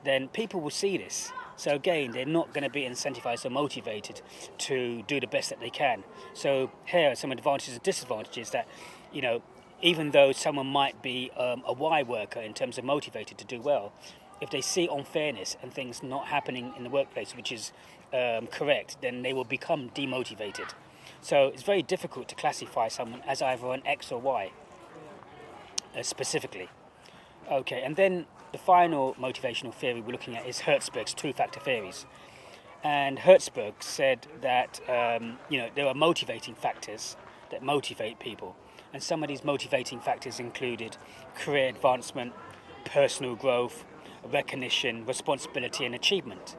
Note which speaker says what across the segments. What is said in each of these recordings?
Speaker 1: then people will see this. So again, they're not going to be incentivized or motivated to do the best that they can. So here are some advantages and disadvantages that, even though someone might be a Y worker in terms of motivated to do well, if they see unfairness and things not happening in the workplace, which is correct, then they will become demotivated. So it's very difficult to classify someone as either an X or Y specifically. Okay, and then the final motivational theory we're looking at is Hertzberg's two-factor theories. And Hertzberg said that there are motivating factors that motivate people. And some of these motivating factors included career advancement, personal growth, recognition, responsibility and achievement.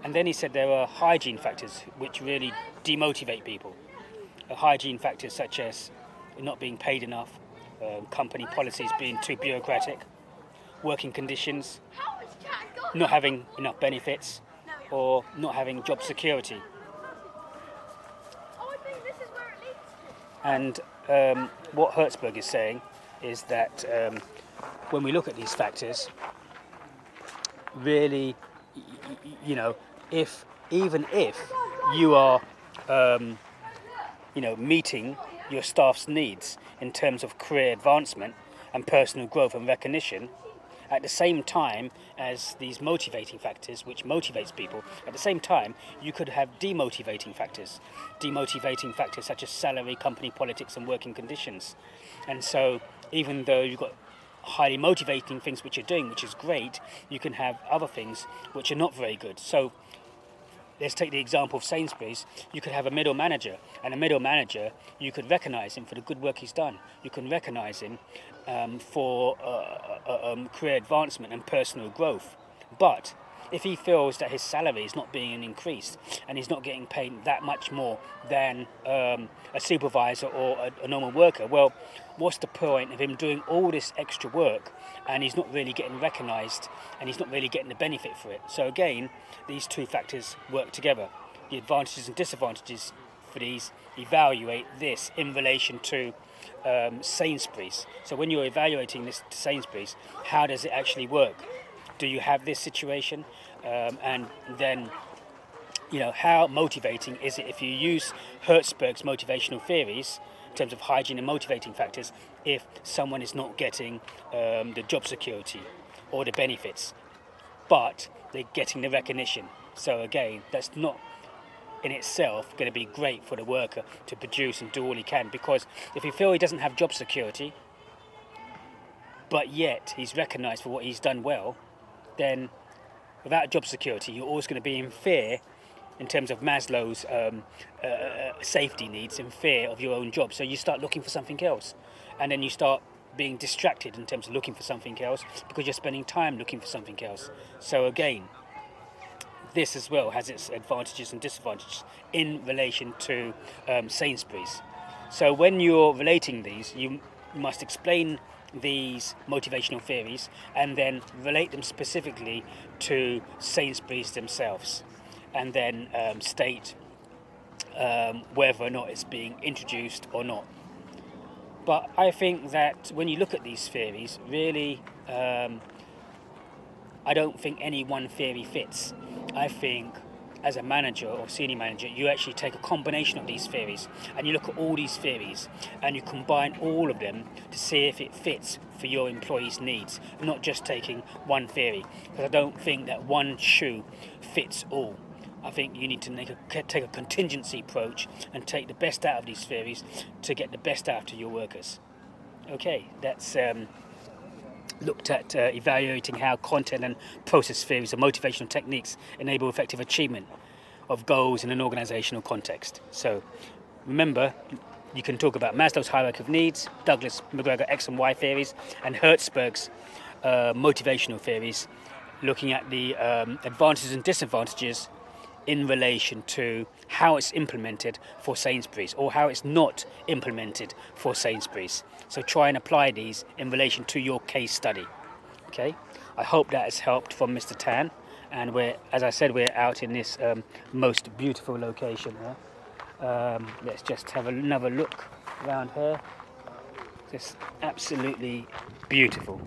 Speaker 1: And then he said there are hygiene factors which really demotivate people. Hygiene factors such as not being paid enough, company policies being too bureaucratic, working conditions, not having enough benefits, or not having job security. And what Hertzberg is saying is that when we look at these factors, really, if you are, meeting your staff's needs in terms of career advancement and personal growth and recognition, at the same time as these motivating factors, which motivates people, at the same time, you could have demotivating factors. Demotivating factors such as salary, company politics, and working conditions. And so, even though you've got highly motivating things which you're doing, which is great, you can have other things which are not very good. So, let's take the example of Sainsbury's. You could have a middle manager, and a middle manager, you could recognise him for the good work he's done. You can recognise him for career advancement and personal growth. But if he feels that his salary is not being increased and he's not getting paid that much more than a supervisor or a normal worker, well, what's the point of him doing all this extra work and he's not really getting recognised and he's not really getting the benefit for it? So again, these two factors work together. The advantages and disadvantages for these evaluate this in relation to Sainsbury's. So when you're evaluating this to Sainsbury's, how does it actually work? Do you have this situation? And then, how motivating is it if you use Hertzberg's motivational theories in terms of hygiene and motivating factors if someone is not getting the job security or the benefits, but they're getting the recognition? So again, that's not in itself going to be great for the worker to produce and do all he can, because if you feel he doesn't have job security, but yet he's recognised for what he's done well, then without job security, you're always going to be in fear in terms of Maslow's safety needs, in fear of your own job. So you start looking for something else. And then you start being distracted in terms of looking for something else because you're spending time looking for something else. So again, this as well has its advantages and disadvantages in relation to Sainsbury's. So when you're relating these, you must explain these motivational theories and then relate them specifically to Sainsbury's themselves, and then state whether or not it's being introduced or not. But I think that when you look at these theories, really, I don't think any one theory fits. I think as a manager or senior manager, you actually take a combination of these theories and you look at all these theories and you combine all of them to see if it fits for your employees' needs, not just taking one theory, because I don't think that one shoe fits all. I think you need to take a contingency approach and take the best out of these theories to get the best out of your workers. Okay, that's looked at evaluating how content and process theories and motivational techniques enable effective achievement of goals in an organisational context. So remember, you can talk about Maslow's hierarchy of needs, Douglas McGregor X and Y theories, and Hertzberg's motivational theories, looking at the advantages and disadvantages in relation to how it's implemented for Sainsbury's or how it's not implemented for Sainsbury's. So try and apply these in relation to your case study. Okay, I hope that has helped from Mr. Tan, and as I said, we're out in this most beautiful location here. Let's just have another look around here. Just absolutely beautiful.